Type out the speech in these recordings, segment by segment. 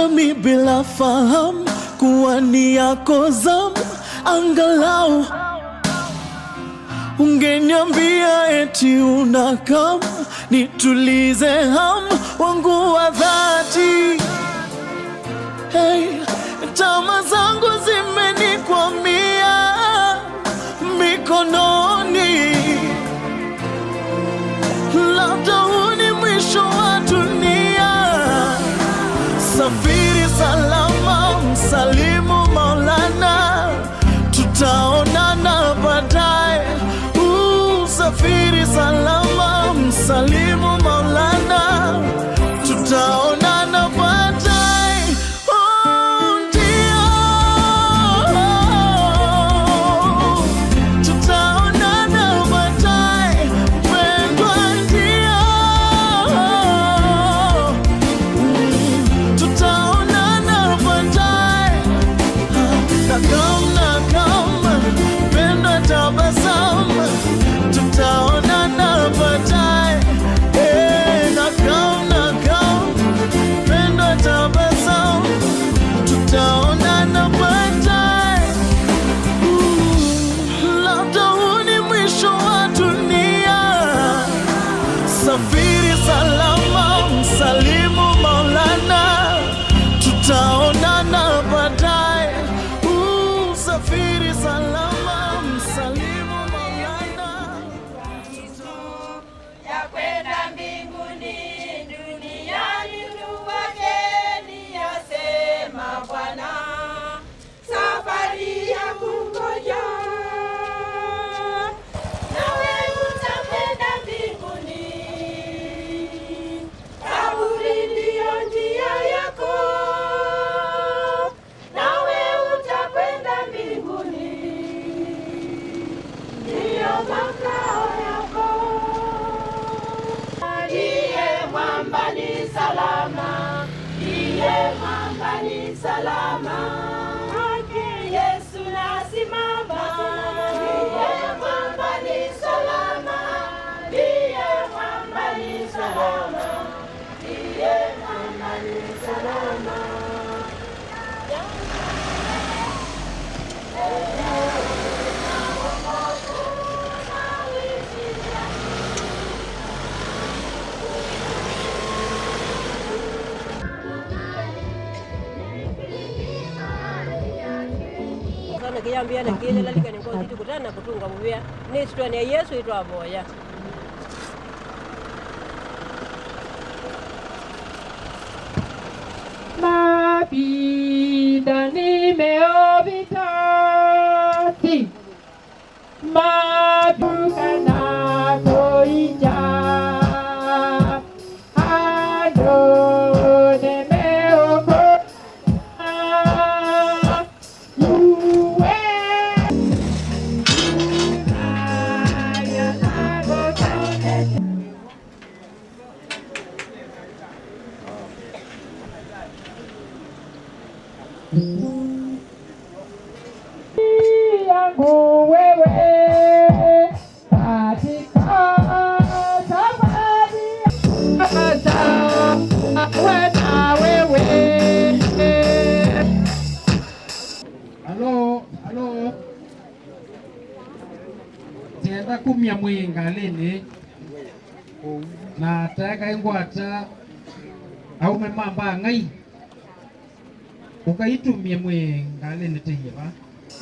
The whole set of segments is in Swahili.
nami bila fahamu kuwa ni yako zamu. Angalau ungeniambia eti unakam, nitulize hamu wangu wa dhati. Hey, tamaa zangu zimenikwamia mikononi, labda huu ni mwisho wa dunia. Safiri salama, msalimu Maulana, tutaonana baadaye. Safiri salama, msalimu Maulana, tutaonana baadaye. Ndio, tutaonana baadaye, mpendwa, ndio, tutaonana baadaye. Nakam, mpendwa, tabasamu, tutaonana baadaye. Nakam, mpendwa, tabasamu, tutaonana baadaye. Labda huu ni mwisho wa dunia. Safiri salama, msalimu Maulana, tutaonana baadaye. Safiri salama, msalimu Maulana, ya kwenda mbinguni, duniani tuwageni, yasema Bwana, safari ya kungoja. Nawe utakwenda mbinguni, kaburi ndiyo njia yako. Nawe utakwenda mbinguni, ndiyo makao yako. Ndiye mwamba ni salama, ndiye mwamba ni salama. Yesu nasimama, ndiye mwamba ni salama, ndiye mwamba ni salama, ndiye mwamba ni salama. Kiambia na kile lalika ni ngozi tukutana kutunga muvia ni sitwani ya Yesu itwa boya. Mapinda nimeovitati maduka na koija yangu wewe katika safari na wewe. Halo tenda kumya mwinga lini na taka ingwata au memamba ngai ukaitumia mwinga lini tihiva.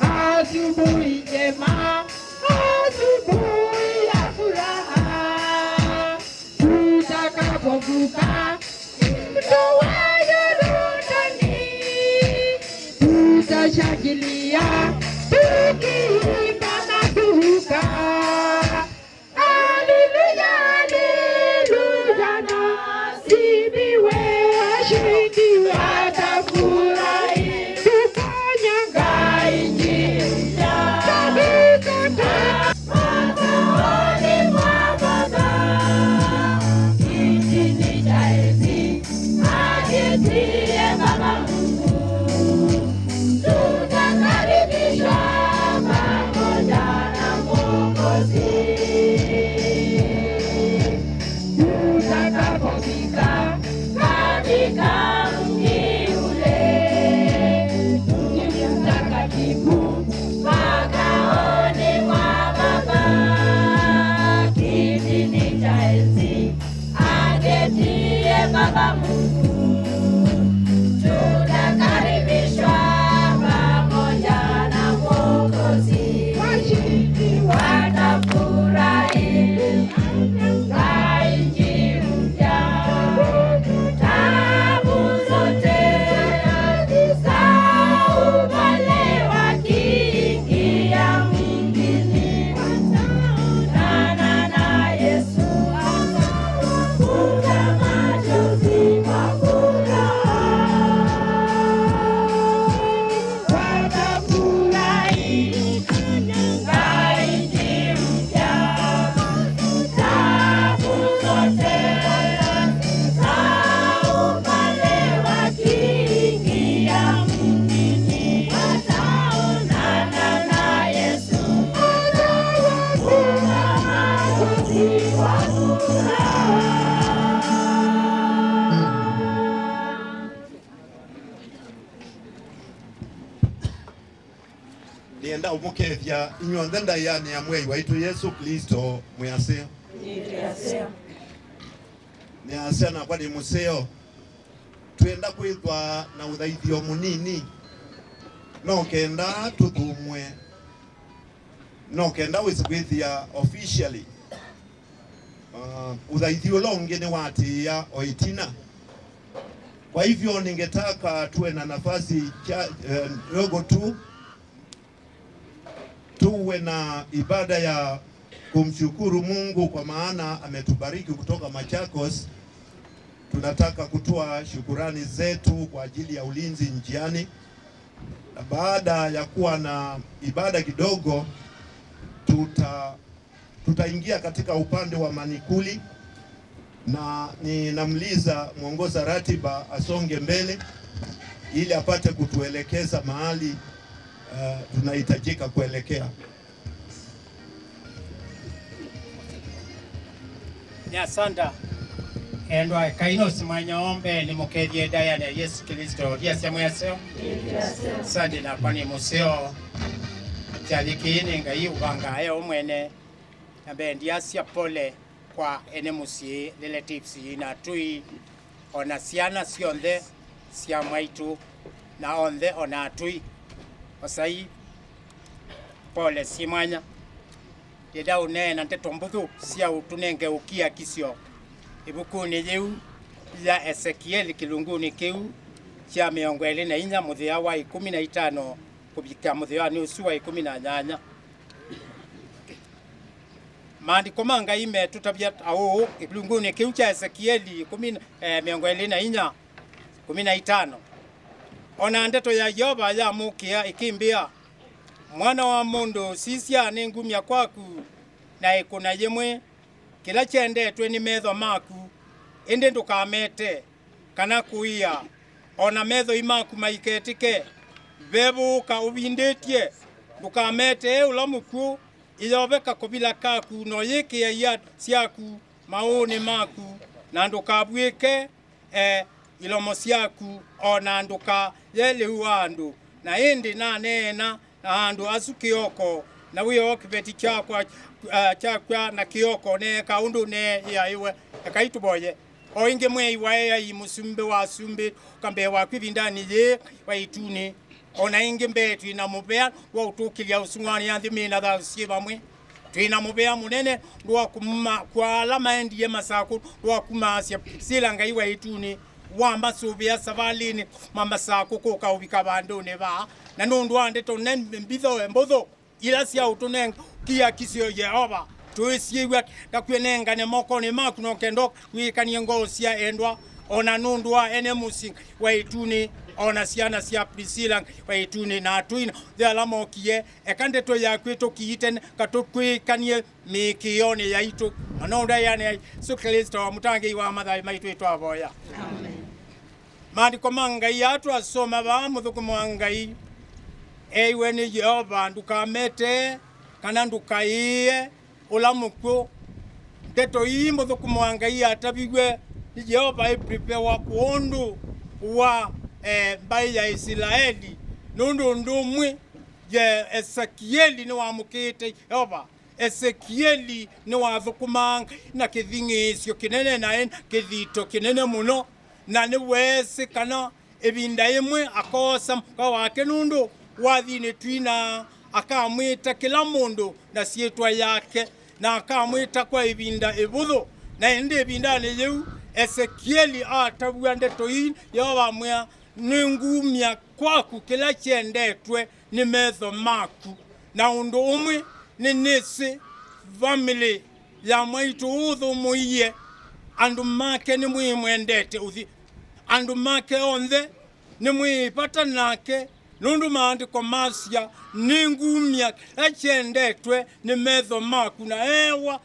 Asubuhi njema, asubuhi ya furaha, tutakapovuka mto wa Yordani, tutashangilia tukiimba na kuruka. Haleluya, haleluya, nasifiwe, washindi watafurahi. Tutakaribishwa karibu makaoni mwa Baba, kitini cha enzi aketie Baba Mungu. Tunakaribishwa pamoja na Mwokozi, watafurahi na Injili mpya. Tabu zote za upale wakiingia mwingine, wataonana na Yesu, watafuta machozi kwa furaha, watafurahi na Injili mpya. Tabu zote za upale wakiingia mwingine, wataonana na Yesu, watafuta machozi kwa furaha. nienda umukethia inyuothe ndaiani ya mwei waitu Yesu Kristo mwaseo niasea nakwa ni museo twenda kwithwa na uthaithio munini no kenda tuthumwe no kenda wisikwithia officially uthaithio longi ni watia oitina. Kwa hivyo ningetaka tuwe na nafasi ndogo tu tuwe na ibada ya kumshukuru Mungu kwa maana ametubariki kutoka Machakos. Tunataka kutoa shukurani zetu kwa ajili ya ulinzi njiani, na baada ya kuwa na ibada kidogo tutaingia katika upande wa manikuli, na ninamliza mwongoza ratiba asonge mbele ili apate kutuelekeza mahali tunahitajika kuelekea. Nyasanda endwa kaino simanya ombe ni mukethie daya na Yesu Kristo dia semu yaseo sande na kwani museo chalikini ngai ubanga ayo mwene na bendi asia pole kwa ene musie relatives na tui ona siana sionthe sia mwaitu na onthe ona tui osai pole simanya yeda unena nteto mbuthu sia utunenge ukia kisio ibukuni yeu ya Ezekiel kilunguni kiu cha 24 muthia wa 15 kubika muthia ni usu wa 18 maandiko manga ime tutabia au kilunguni kiu cha Ezekiel 24 15 ona ndeto ya Yoba ya mukia ikimbia mwana wa mundu sisia ni ngumya kwaku na ikuna yemwe kila chendetwe ni metho maku indi ndukamete kana kuia ona metho imaku maiketike vebuka ubindetie ndukamete ulamuku iyobeka kubila kaku no yiki ya siaku maoni maku na ndukabwike ilomo siaku ona nduka yele uandu na indi na nena na andu asukioko na wiyo kibeti chakwa na kioko ne kaundu ne ya iwe kaituboye oinge mwe iwae ya musumbe wa sumbe kambe wa kwibindani ye waituni ona inge mbetu ina mubea wa utukilia usungwani yanthi mina tha siba mwe twina mubea munene ndo kuma kwa alama endi ye masaku ndo kuma asia silanga iwe ituni wamba subia savalini mama sako ko ka ubika bandu ne ba na nundu ande to nen mbitho embotho ila sia utuneng kia kisio Yehova tuisiwe takwenenga ne moko ne maku no kendo wikanie ngosia endwa ona nundu ene musi waituni ona siana sia Priscilla waituni na tuina the alamo kie ekande to ya kweto kiiten katokwikanie mikione yaitu anonda yani so Kristo mutange wa madai maitu etwavoya amen. Maandiko mangai atu asoma ba muthuku mwangai ewe ni Jehova ndukamete kana ndukaie ulamuku ndeto ii muthuku mwangai atabigwe ni Jehova iprepare wa kundu wa mbai ya Israeli nundu ndumwi ye Ezekieli ni wamukite Yehova Ezekieli ni wathukumanga na kithingisio kinene na kithito kinene muno na ni wese kana ebinda imwe akosa kwa wake nundu wathini twina akamwita kila mundu na sietwa yake na akamwita kwa ebinda ebuthu na ende ebinda ni yeu Ezekieli atabua ndeto hii Yehova mwea ningumia kwaku kila chendetwe ni metho maku na undu umwe ni nisi family ya mwaitu uthu muiye andu make ni mwimwendete uthi andu make onthe ni mwipata nake nundu maandiko masya ningumia echendetwe ni metho maku na ewa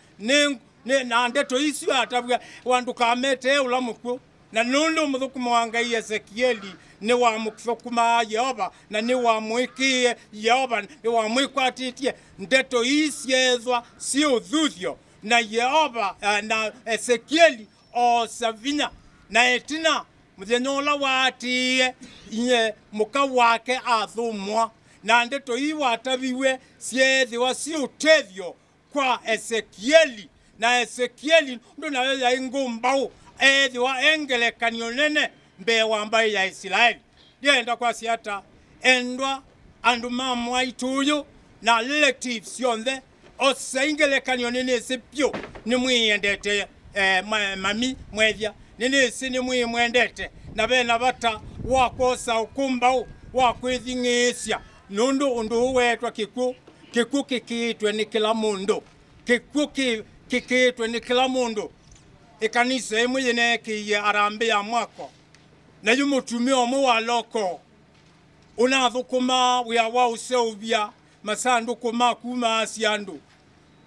na ndeto isio atabwa wandu kamete ula mukwo na nundu muthukumo wa Ngai Ezekieli ni wa muthukuma Yehova na ni wa mwikie Yehova ni wa mwikwatitie ndeto isiethwa si uthuthio na Yehova na Ezekieli o savinya na etina muthenyola watie inye muka wake athumwa na ndeto iwa atabiwe siethiwa si utethio kwa Ezekieli na Ezekieli ndo na ya ingumbao ethiwa engelekanio nene mbe wambai ya Israeli ndienda kwa siata endwa andu mamwa ituyo na relatives yonthe osengelekanio nene sepio ni mwiyendete mami mwethia nene si ni mwimwendete na bena bata wakosa ukumbao wakwithingisya nundu undu wetwa kiku kikitwe ni kila mundu kikitwe ni kila mundu ikanisa imwe yene kiye arambe ya mwako na yumutumia omwe wa loko unathukuma wia wa useuvia masanduku makuma asiandu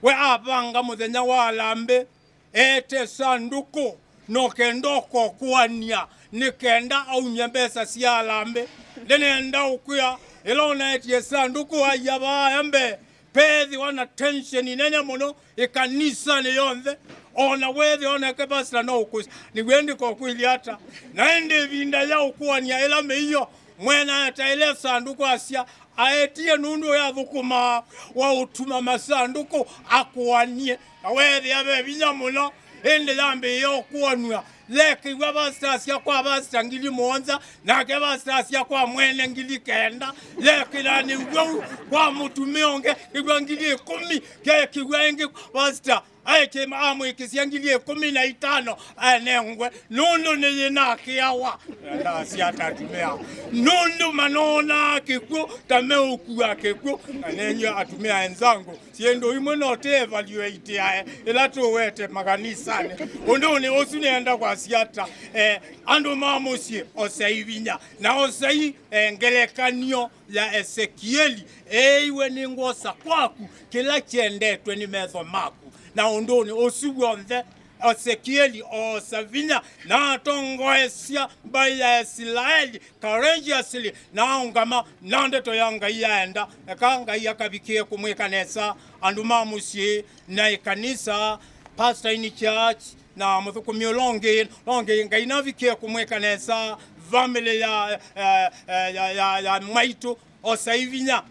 we abanga muthenya wa arambe ete sanduku no kendoko kuania nikenda au nyembesa cia arambe ndenenda ukuya ilona eti sanduku ayaba ambe pethi wana tension inene muno ikanisa ni yonthe ona wethi ona kebasla no ukusi ni wendi ko kwiliata naende vinda ya ukuania ila meiyo mwena ata ile sanduku asia aetie nundu ya thukuma wa utuma masanduku akuanie na wethi abe binya muno ende lambe yo kuonwa leke wabastasya kwa basta ngili monza na ke bastasya kwa mwene ngili kenda leke lani ngou kwa mutumionge ngili 10 ke kiwenge basta aike maamu ikisiangilie 15 anengwe nundu ni naki yawa nda siata tumea nundu manona kiku tameuku akiku anenyo atumia enzangu siendo imwe note evaluate ae ila tuwete maganisani undu ni osunenda kwa siata andu mamusi osaivinya na osai ngelekanio ya Ezekieli eiwe ningosa kwaku kila chendetwe ni metho maku na undoni osugonthe Ezekieli o savinya na tongoesya baya Israeli courageously na ungama nandeto yanga yaenda ekanga yakabikie kumwekanesa andu mamusi na ikanisa pastor in church na muthukumio longe ngainabikie kumwekanesa family ya maitu o saivinya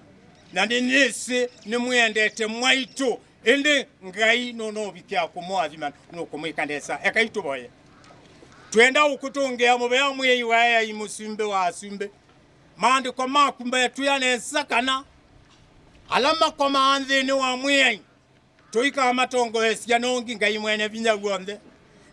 na nisi ni mwendete maitu ende Ngai no bikia kumwathima no kumwikandesa ekaituboye twenda ukutongea mubeya mweyi waya imusumbe wa asumbe maandiko makumba tuyane sakana alama kwa maanthi ni wa mweyi tuika amatongo esya nongi Ngai mwene binya guonthe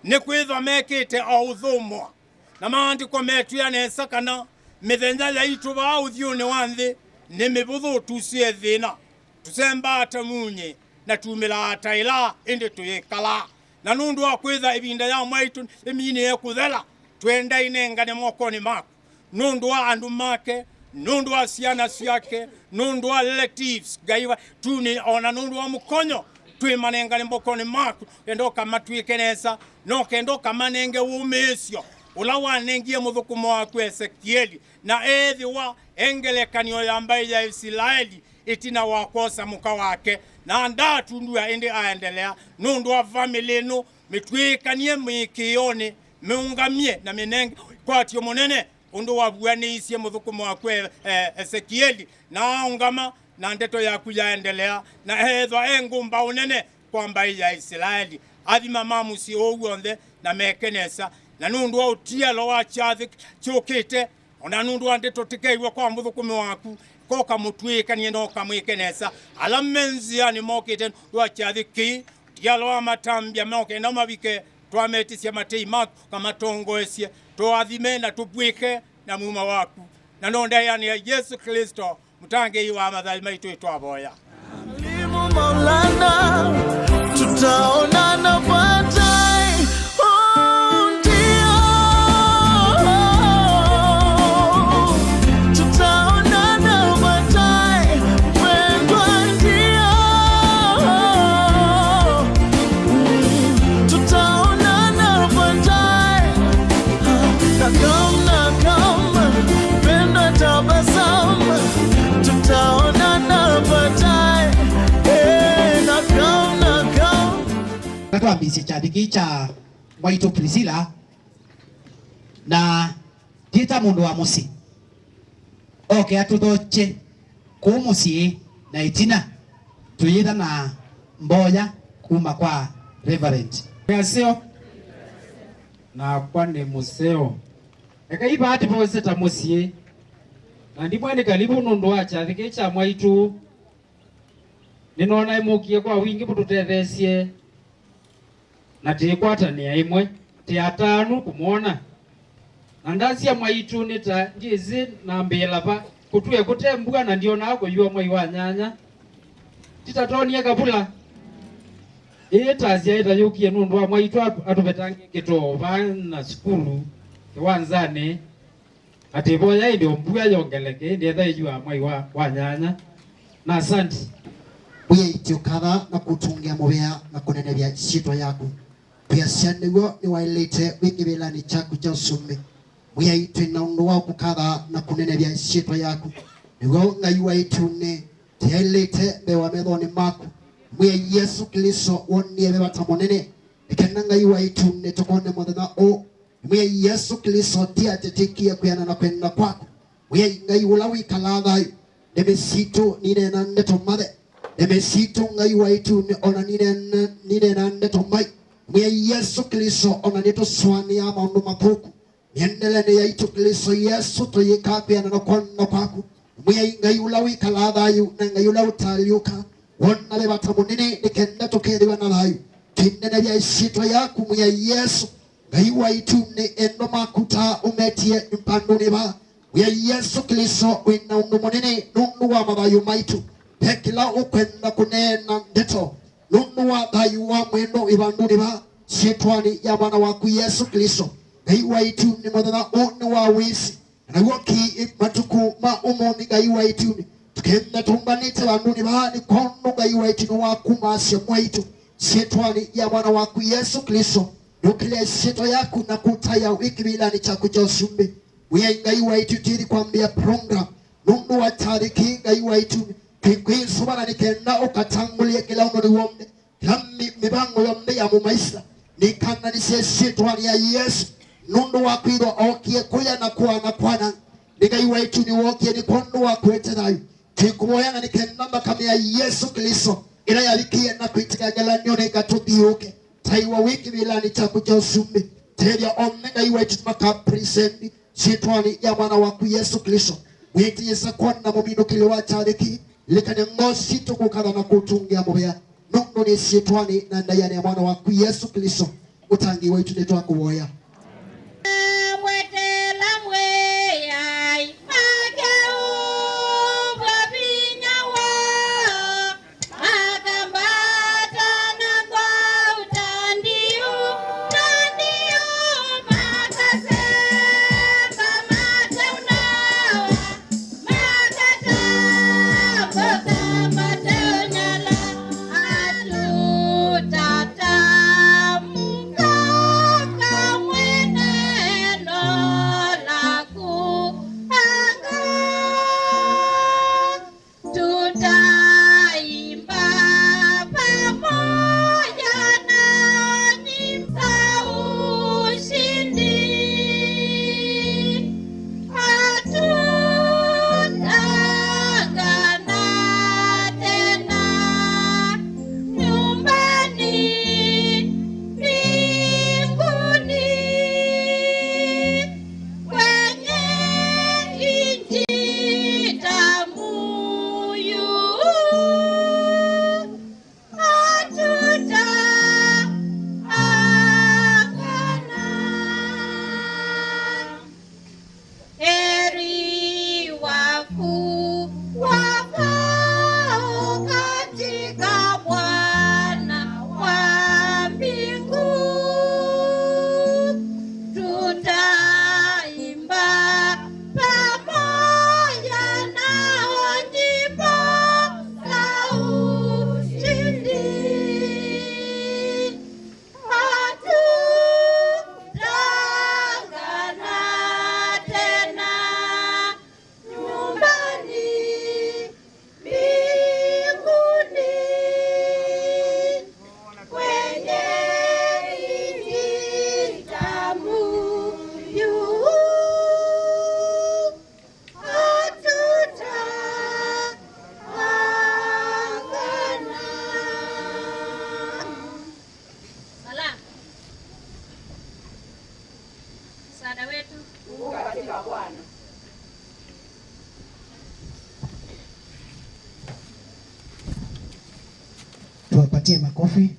ni kwithwa mekite o uthumwa na maandiko metuyane sakana mithenya ya ituba uthiune wanthi ni mibuthu tusie thina tusemba atamunye na tumila ataila ende tuyekala na nundu akwitha ibinda ya mwaitu emini ekuthela twenda inengane mokoni maku nundu wa andu make nundu wa siana siake nundu wa relatives gaiwa tuni ona nundu wa mukonyo twimanengane mokoni maku endoka matwikenesa no kendoka manenge umesyo ula wanengie muthukumo wa Ezekieli na ethi wa engelekanio ya mbai ya Israeli itina wakosa muka wake na anda tundua ende aendelea nundu wa family no mitwikanie mwikione meungamie na menenge kwatio monene undu wabuanisie muthukumo wakwe Ezekieli na ungama na ndeto yaku yaendelea na hethwa engumba unene kwamba ya Israeli athima mamusi ogwothe na mekenesa na nundu wa utialo wa chathi chukite ona nundu wa ndeto tikeirwa kwa muthukumo waku koka mutwikanie no kamwikenesa alamenzi ni mokite wa chathi ki tialo wa matambia moke na mabike twametisia matei maku kama tongoesie twathime na tubwike na muma waku na nonda yani ya Yesu Kristo mutange iwa mathali maitu twaboya Mwalimu Maulana, tutaonana baadaye. Oh, ndio. Tutaonana baadaye, mpendwa, ndio. Tutaonana baadaye. Na kama mpendwa, tabasamu. Tutaonana baadaye. Natwambise chathiki cha Waitu Priscilla na tita mundu wa musi oke atuthoche ku musi na itina tuyitha na mboya kuma kwa Reverend Museo na kwani museo eka ibati pose ta musi na ndimwene karibu nundu wa chathiki cha Waitu ninona imukie kwa wingi bututethesie na tikwatania imwe ti atanu kumwona na ndasia Mwaitu nita ngizi na mbila pa kutue kutembua na ndio nako yua mwai wa nyanya titatonia kabula itasia itayukie nundu wa Mwaitu atubetangi kitova na skulu kiwanzani atiboya ndio mbuya yongeleke ndio thayua mwai wa nyanya na asante uye itiukatha na kutungia mubea na kunenevya shitwa yaku pia sianiguo ni wailite wikibelani chaku cha usumbi uye itu na undu wa kukatha na kunenevya shitwa yaku niguo ngai waitune tiailite bewa methoni maku uye Yesu Kristo wonie bewa tamonene ikenda ngai waitune tukone muthenya o uye Yesu Kristo tiatetikia kuyana na kwenda kwako uye ngai ula wikala thayu nemesitu ninena ndeto mathe nemesitu ngai waitu ni ona ninena ndeto mai mwe Yesu Kristo ona nito swani ya maundu mathuku niendele ni yaitu Kristo Yesu tuyikapia na kona kwaku mwe ngai ula wikala thayu na ngai ula utaliuka wona le batamunene nikenda tukeriwa na thayu tinene bya ishitwa yaku mwe Yesu ngai waitu ni endo makuta umetie mpanduni ba mwe Yesu Kristo wina undu munene nundu wa mathayu maitu hekila ukwenda kunena ndeto nundu wa thayu wa mwendo ibanduni ba shitwani ya mwana waku Yesu Kristo ngai waitu ni muthenya uni wa wisi na woki matuku ma umomi ngai waitu tukenda tumbanite banduni ba ni kono ngai waitu ni waku masya mwaitu shitwani ya mwana waku Yesu Kristo nukile shito yaku na kutaya wikibila ni chaku cha usumbi uye ngai waitu tiri kwambia program nundu wa tariki ngai waitu kikwisubana nikenda ukatangulia kila uno niwombe kila mibango yombe ya mumaisha nikana niseshitwani ya Yesu nundu wakwiro okie kuya na kuwa na kwana nigai waitu ni wokie ni kondo wa kwete dayu kikumoyanga nikenda makami ya Yesu Kristo ila yalikie na kuitika galanyo na ikatudhiuke taiwa wiki milani chaku cha usumbi telia omega iwaitu makaprisendi shitwani ya mwana waku Yesu Kristo wiki yesa kwana mumino kile wachariki lekane ngosi tukukatha na kutungia mubea nundu ni shitwani na ndayani ya mwana waku Yesu Kristo utangi waitu netwa kuwoya Tata, Tuwapatie makofi.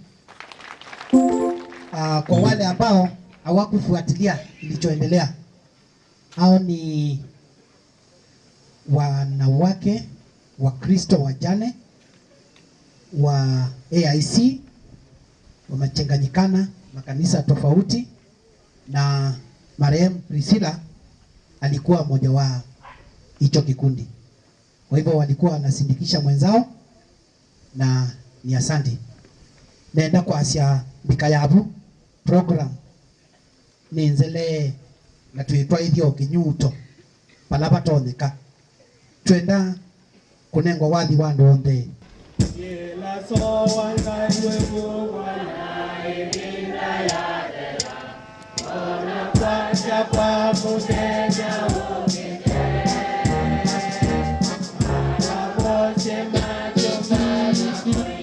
Kwa wale ambao hawakufuatilia kilichoendelea, hao ni wanawake wa Kristo wajane wa AIC, wamechanganyikana makanisa tofauti, na marehemu Priscilla alikuwa mmoja wa hicho kikundi. Kwa hivyo walikuwa wanasindikisha mwenzao, na ni asante. Nenda kwa Asia Bikayabu program ninzele na tuitwa ithio kinyuto palaba toneka twenda kunengwa wathi wandu onthe Yela so wangai wewe wana ibinda ya dela ona kwa chapa muteja umite ala bose macho macho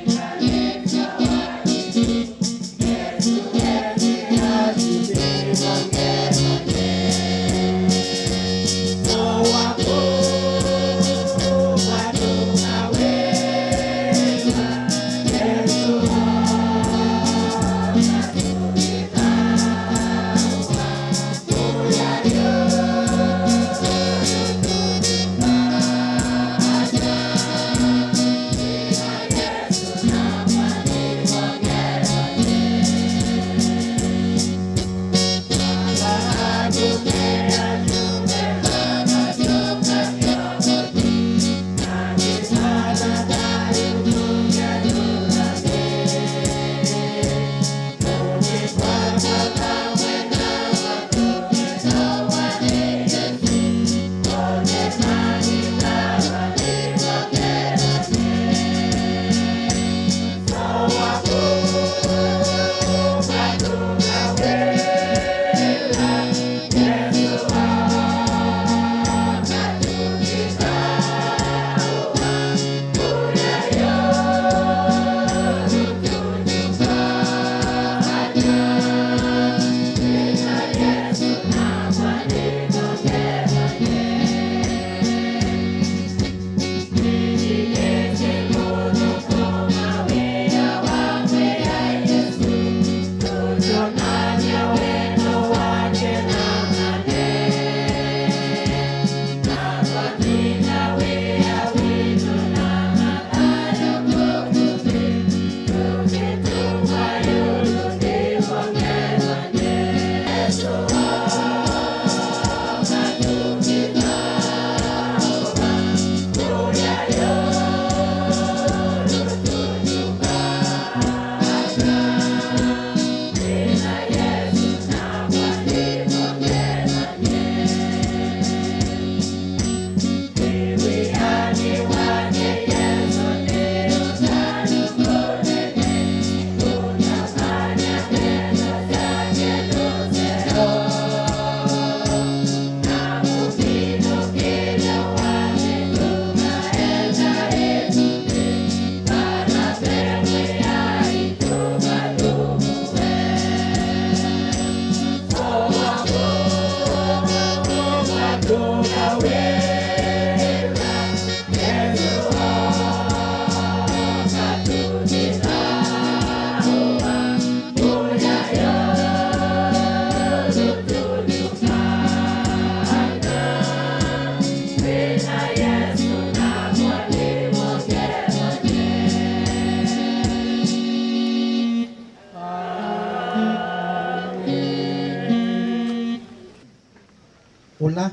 ula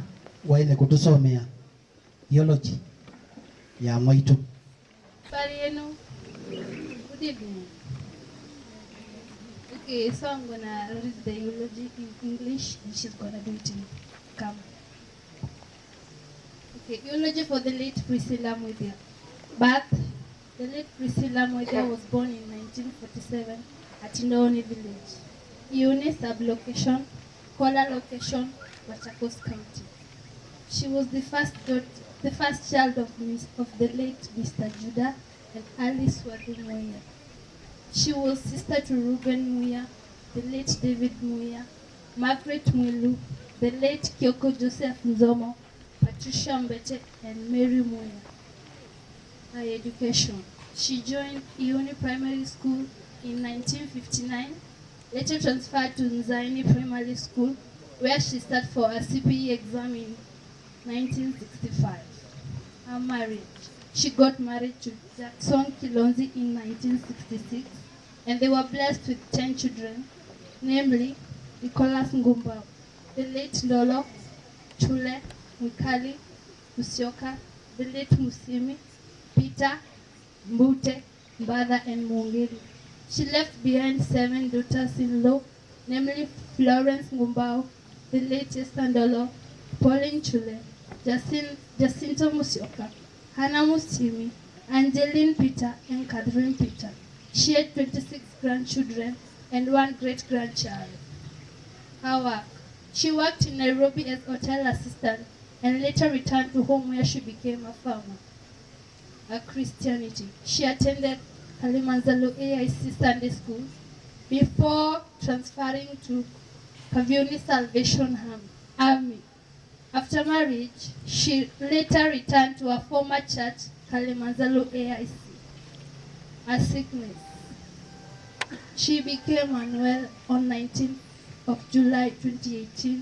waile kutusomea theology ya Mwaitu. Habari yenu? Good evening. Okay, so I'm gonna read the eulogy in English and she's gonna do it in Kama. Okay, eulogy for the late Priscilla Mudia. Birth. The late Priscilla Mudia was born in 1947 at Ndoni village. Iune sublocation, Kola location, Machakos County. She was the first child of the late Mr. Judah and Alice Wadu Muya. She was sister to Reuben Muya, the late David Muya, Margaret Mwilu, the late Kyoko Joseph Nzomo, Patricia Mbete, and Mary Muya. Her education. She joined Iuni Primary School in 1959, later transferred to Nzaini Primary School, where she sat for a CPE exam in 1965. Her marriage. She got married to Jackson Kilonzi in 1966, and they were blessed with 10 children, namely Nicholas Ngumba, the late Lolo, Chule, Mwikali, Musyoka, the late Musimi, Peter, Mbute, Mbada, and Mungiri. She left behind 7 daughters-in-law, namely Florence Ngumbao, the late Esther Ndolo, Pauline Chule, Jacinto Musyoka, Hannah Musimi, Angeline Peter, and Catherine Peter. She had 26 grandchildren and 1 great-grandchild. However, she worked in Nairobi as hotel assistant and later returned to home where she became a farmer. Her Christianity. She attended Kalimanzalo AIC Sunday School before transferring to Kaviuni Salvation Army. After marriage, she later returned to her former church, Kalimanzalo AIC. Her sickness. She became unwell on 19th of July 2018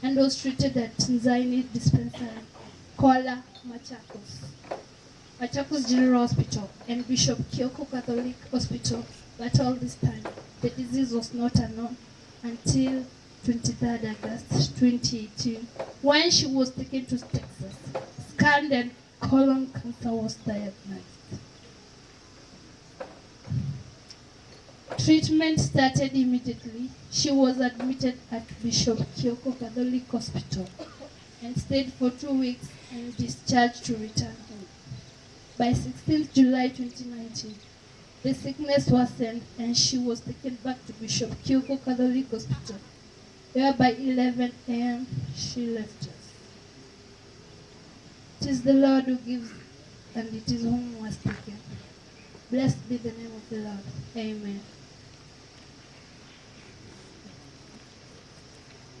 and was treated at Nzaini Dispensary, Kola, Machakos General Hospital and Bishop Kioko Catholic Hospital, but all this time the disease was not unknown until 23rd August 2018 when she was taken to Texas, scanned and colon cancer was diagnosed. Treatment started immediately. She was admitted at Bishop Kioko Catholic Hospital and stayed for 2 weeks and discharged to return home. By 16th July 2019, the sickness worsened and she was taken back to Bishop Kioko Catholic Hospital, where by 11 a.m. she left us. It is the Lord who gives, and it is whom who has taken. Blessed be the name of the Lord. Amen.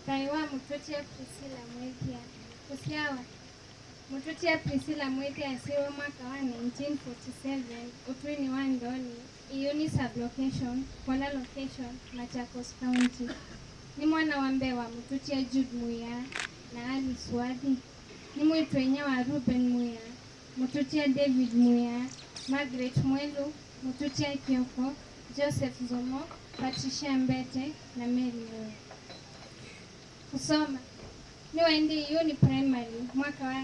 Kaiwa Mutotia Priscilla Mwethia. Kusiawa. Mutotia Priscilla Mwethia asiwa mwaka wa 1947 utwini wa Ndoni, Iuni sublocation, Kola location, Machakos County. Ni mwana wa Mbewa Mutotia Jude Muya na Alice Wadi. Ni mwitwenya wa Ruben Muya, Mutotia David Muya, Margaret Mwelu, Mutotia Kioko, Joseph Zomo, Patricia Mbete na Mary Muya. Kusoma. Ni waindi Iuni Primary mwaka wa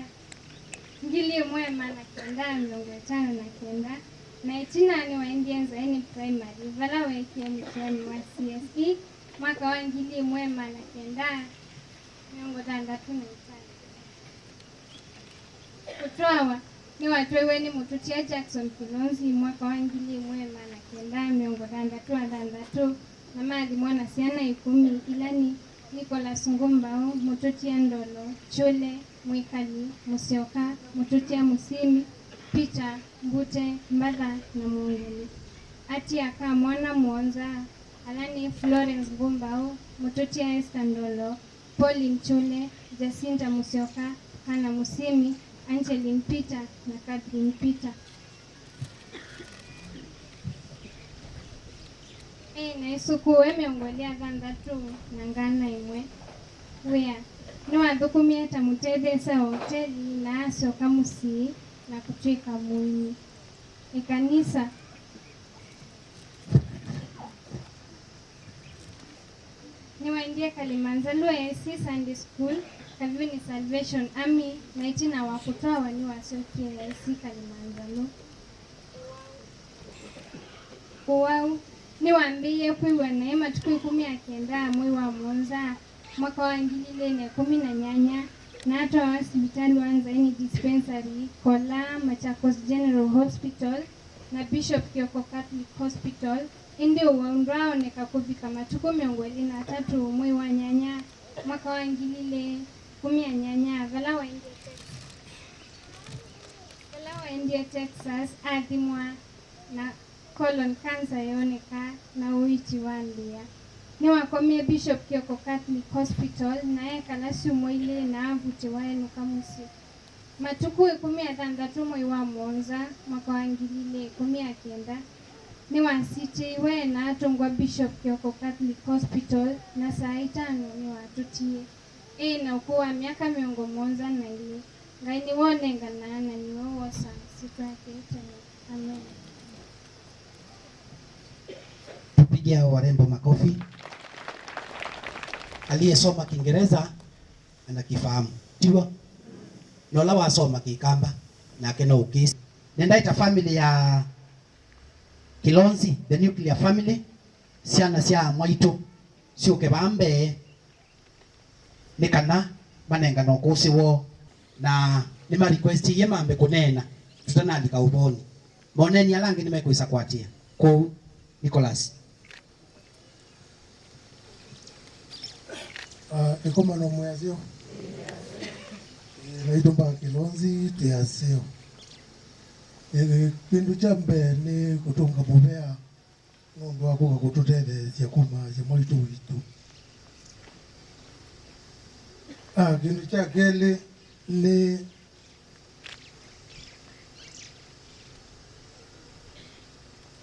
ngili mwema na kenda 59 na itina ni waindi Nzaini Primary vala wekia mtiani wa CSE mwaka wa ngili mwema na kenda 65. Kutoawa ni watwewe ni Mutotia Jackson Kilonzi mwaka wa ngili mwema na kenda 63 na mali mwana siana 10 ilani Nicholas Ngumbao, Mutotia Ndolo, Chule, Mwikali, Musyoka, Mutotia Musimi, Peter, Mbute, Mbada na Mungeli. Ati aka mwana Mwonza, alani Florence Ngumbao, Mutotia Esther Ndolo, Pauline Chule, Jacinta Musyoka, Hannah Musimi, Angeline Peter na Catherine Peter. Na isukuwe miongolea gandatu na ngana imwe. Wea, niwa dhukumia tamutedesa hoteli na asyo kamusi na kutuika mwini. Ikanisa. Niwa india Kalimanzalo AIC Sunday School, Kaviuni Salvation Army, na itina wakutoa waniwa soki AIC Kalimanzalo. Uwau. Niwaambie kuiwa neema tukui 19 mwezi wa Mwanza mwaka wa 2018 na hata wa hospitali wa Nzaini Dispensary, Kola, Machakos General Hospital na Bishop Kioko Catholic Hospital ndio waundwao nekakuvika matuko 23 mwezi wa nyanya mwaka wa 2018 vala waendie Texas adhimwa na colon cancer yoneka na uiti wandia. Ni wakomie Bishop Kioko Catholic Hospital na eka lasi umwile na avute waenu kamusi. matuku 16 mwei wa Mwanza mwaka wa 2019 ni wasitiwe na atongwa Bishop Kioko Catholic Hospital na saa 5 ni watutie na ukuwa miaka 102 ngaini wonengana na niwo wosa sitwake. Amen. Tupigia warembo makofi. Aliyesoma Kiingereza anakifahamu tiwa nola wasoma Kikamba na kena ukisi nenda ita family ya Kilonzi, the nuclear family, siana sia Mwaitu sio kebambe nikana manenga no kusi wo na nima request ye mambe kunena tutanandika uboni moneni alangi nimekuisa kwatia ko Nicholas ekoma no mwazio naitomba Kilonzi tiasio kindu cha mbere ni kutunga mubea nundu wa kuga kututethecia kuma cia Mwaitu witu. Kindu cha keli ni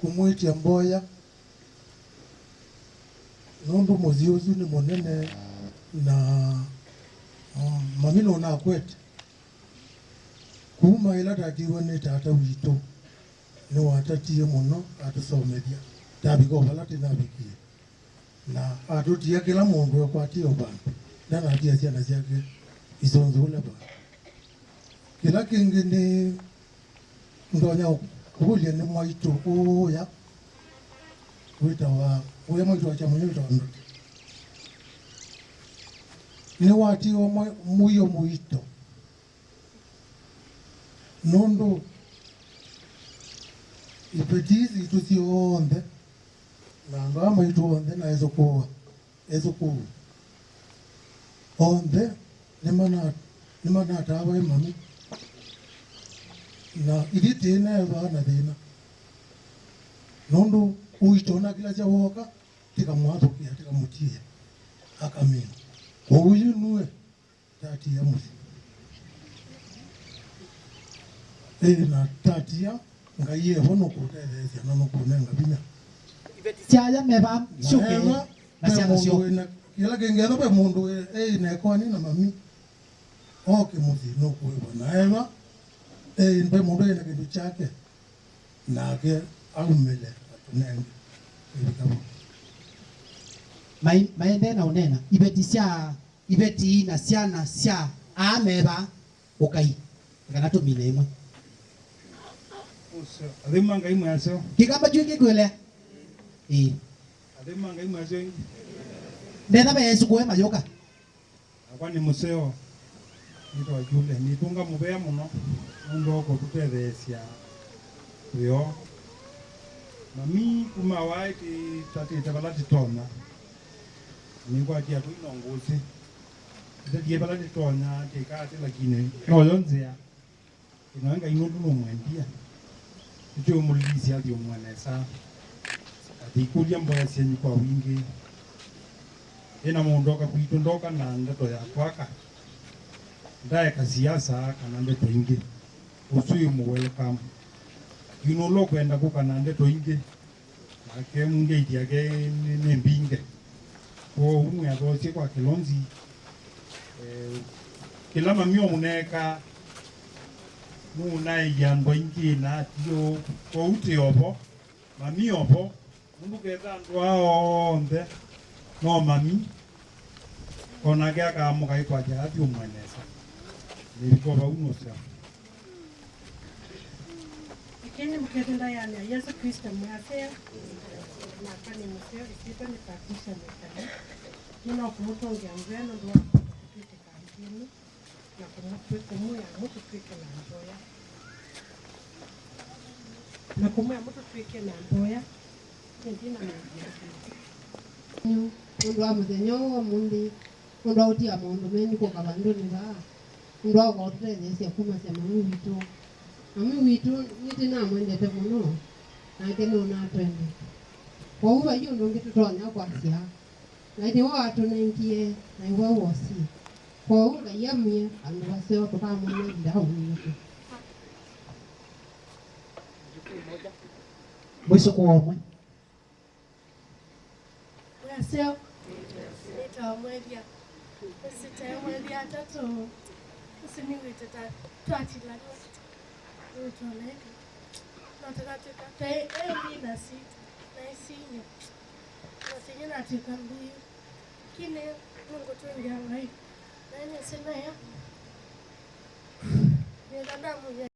kumwitia Mboya nundu muziuzu ni munene na mamino na kwete kuma ila tatiwe ni tata witu ni watatie muno atusomethia tabiko balati nabikie na atutia kila mundu yakwatio bantu na natia ciana ciake izonzula ba kila kingi ni ndonya kuhulia ni Mwaitu uya wita wa uya Mwaitu wa chamunyo wita wa ndote ni watio muyo muito nondo ipetizi tusionde na ngama ituonde na ezokuwa onde nimana tawa imami na iditena yana dina nondo uitona kila cha woka tika mwato pia tika mutie akamini uyu nuwe tati ya musi na tati ya ngaiye hono kutelezia na nukunenga binya chaya meba shuke na siana sio kila kengero pe mundu na kwani na mami oke musi nukuwe bwana ewa mbe mundu ina kindu chake na ke aumele atunenge ibikabo maende na unena ibeti na siana sia ameba ukai kana tumile imwe adema ngai mwaso kigamba juke kwele adema ngai mwaso ndetha be Yesu kuwe mayoka akwani museo nito jule nitunga mubea muno ndo ko tutethecia yo mami kuma waiti tati tabalati tona ningwa kia kuinongozi ndiye balati tonya tikati lakini oyonzia inanga inundu no mwendia ndio mulisi alio mwanesa atikulia Mboya sieni kwa wingi ina muondoka kuitondoka na ndoto ya kwaka ndaye kasiasa kana ndeto ingi usui mu welcome lo kwenda kukana ndeto ingi ake mungeiti yake ni mbinge ko umwe azoche kwa Kilonzi kila mamio muneka munai yambo ingi na tio ko uti obo mami obo mundu keta ndwa onde no mami kona gya ka mukai kwa jadi umwenesa niko ba unosa ikeni mketenda yani Yesu Kristo mwasea na kani museo isito ni pakisha mekani nina kumutongea ngweno ndo twite kampini na kumuya mutu twike na Mboya na kumuya mutu twike na Mboya ndina mwenye mundu wa muthenyo wa mundi mundu autia mundu meni ko kabandu ni ba mundu wa kutethecia kuma cia mami witu nitina mwendete muno na keno na twende kwa uba yundu ngitutonya kwa cia na ndi wa atunengie na iwe wosi ko ga yamye anu waseo to kama mwana ndao ni mwisho kwa omwe waseo nitamwedia sitamwedia tatu usiniwite twatila utoneka natakatika tai na sita na isinye nasinye natika mbio kine Mungu tuingia ngai na sina ya ni damu